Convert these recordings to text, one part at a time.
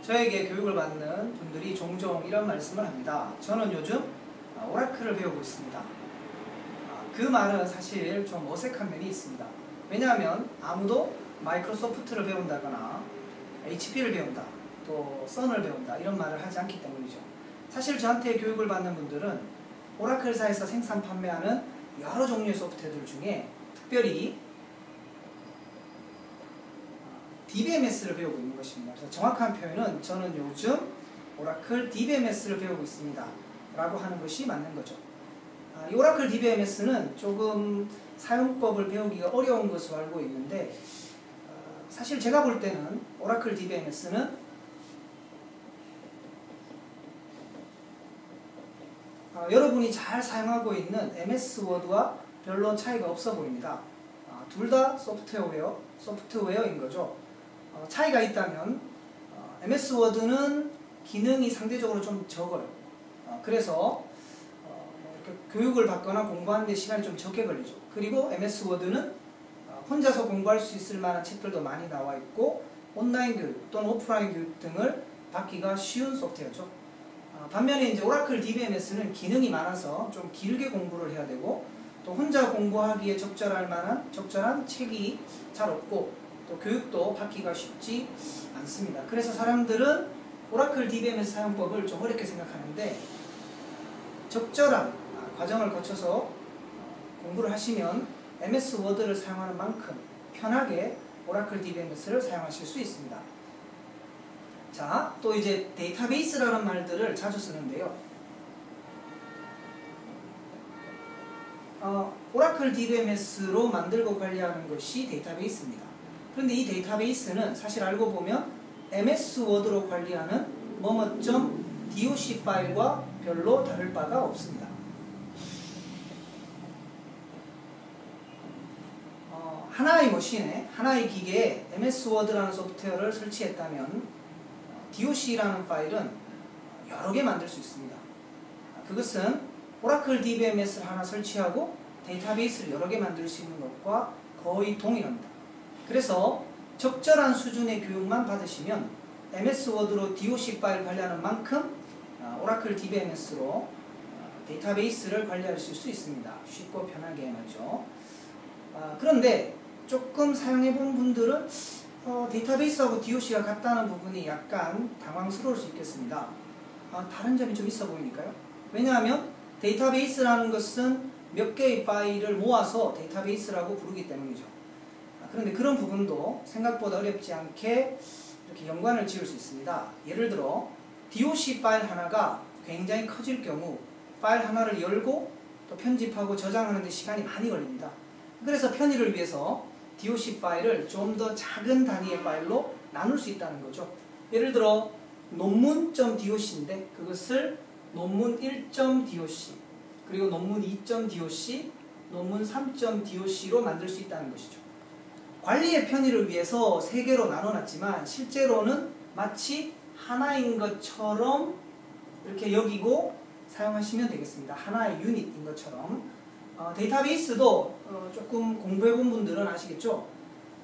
저에게 교육을 받는 분들이 종종 이런 말씀을 합니다. 저는 요즘 오라클을 배우고 있습니다. 그 말은 사실 좀 어색한 면이 있습니다. 왜냐하면 아무도 마이크로소프트를 배운다거나 HP를 배운다, 또 선을 배운다 이런 말을 하지 않기 때문이죠. 사실 저한테 교육을 받는 분들은 오라클사에서 생산 판매하는 여러 종류의 소프트웨어들 중에 특별히 DBMS를 배우고 있는 것입니다. 그래서 정확한 표현은 저는 요즘 오라클 DBMS를 배우고 있습니다 라고 하는 것이 맞는 거죠. 이 오라클 DBMS는 조금 사용법을 배우기가 어려운 것으로 알고 있는데 사실 제가 볼 때는 오라클 DBMS는 여러분이 잘 사용하고 있는 MS 워드와 별로 차이가 없어 보입니다. 둘 다 소프트웨어인 거죠. 차이가 있다면 MS 워드는 기능이 상대적으로 좀 적어요. 그래서 이렇게 교육을 받거나 공부하는 데 시간이 좀 적게 걸리죠. 그리고 MS 워드는 혼자서 공부할 수 있을 만한 책들도 많이 나와 있고 온라인 교육 또는 오프라인 교육 등을 받기가 쉬운 소프트웨어죠. 반면에 이제 오라클 DBMS는 기능이 많아서 좀 길게 공부를 해야 되고 또 혼자 공부하기에 적절한 책이 잘 없고 또 교육도 받기가 쉽지 않습니다. 그래서 사람들은 오라클 DBMS 사용법을 좀 어렵게 생각하는데 적절한 과정을 거쳐서 공부를 하시면 MS 워드를 사용하는 만큼 편하게 오라클 DBMS를 사용하실 수 있습니다. 자, 또 이제 데이터베이스라는 말들을 자주 쓰는데요. 오라클 DBMS로 만들고 관리하는 것이 데이터베이스입니다. 그런데 이 데이터베이스는 사실 알고 보면 MS 워드로 관리하는 뭐뭐.doc 파일과 별로 다를 바가 없습니다. 하나의 머신에, 하나의 기계에 MS 워드라는 소프트웨어를 설치했다면 doc라는 파일은 여러 개 만들 수 있습니다. 그것은 오라클 DBMS를 하나 설치하고 데이터베이스를 여러 개 만들 수 있는 것과 거의 동일합니다. 그래서 적절한 수준의 교육만 받으시면 MS 워드로 doc 파일 관리하는 만큼 오라클 DBMS로 데이터베이스를 관리하실 수 있습니다. 쉽고 편하게 말이죠. 그런데 조금 사용해본 분들은 데이터베이스하고 doc가 같다는 부분이 약간 당황스러울 수 있겠습니다. 다른 점이 좀 있어 보이니까요. 왜냐하면 데이터베이스라는 것은 몇 개의 파일을 모아서 데이터베이스라고 부르기 때문이죠. 그런데 그런 부분도 생각보다 어렵지 않게 이렇게 연관을 지을 수 있습니다. 예를 들어 doc 파일 하나가 굉장히 커질 경우 파일 하나를 열고 또 편집하고 저장하는 데 시간이 많이 걸립니다. 그래서 편의를 위해서 doc 파일을 좀 더 작은 단위의 파일로 나눌 수 있다는 거죠. 예를 들어 논문.doc인데 그것을 논문 1.doc 그리고 논문 2.doc, 논문 3.doc로 만들 수 있다는 것이죠. 관리의 편의를 위해서 3개로 나눠놨지만 실제로는 마치 하나인 것처럼 이렇게 여기고 사용하시면 되겠습니다. 하나의 유닛인 것처럼. 데이터베이스도 조금 공부해본 분들은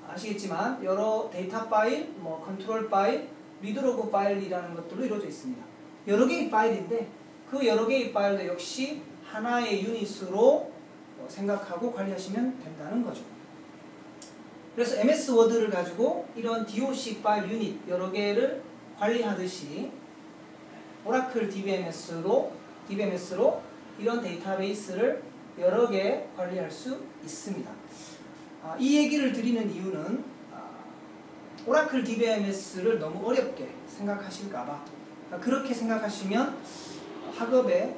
아시겠지만 여러 데이터 파일, 컨트롤 파일, 리드로그 파일이라는 것들로 이루어져 있습니다. 여러 개의 파일인데 그 여러 개의 파일도 역시 하나의 유닛으로 생각하고 관리하시면 된다는 거죠. 그래서 MS 워드를 가지고 이런 doc 파일 유닛 여러 개를 관리하듯이 오라클 DBMS로 이런 데이터베이스를 여러 개 관리할 수 있습니다. 이 얘기를 드리는 이유는 오라클 DBMS를 너무 어렵게 생각하실까봐 그렇게 생각하시면 학업에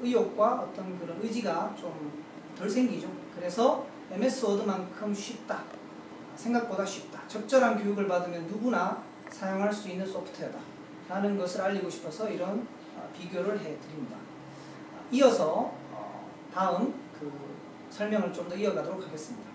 의욕과 어떤 그런 의지가 좀 덜 생기죠. 그래서 MS 워드만큼 쉽다. 생각보다 쉽다. 적절한 교육을 받으면 누구나 사용할 수 있는 소프트웨어다. 라는 것을 알리고 싶어서 이런 비교를 해드립니다. 이어서 다음 설명을 좀 더 이어가도록 하겠습니다.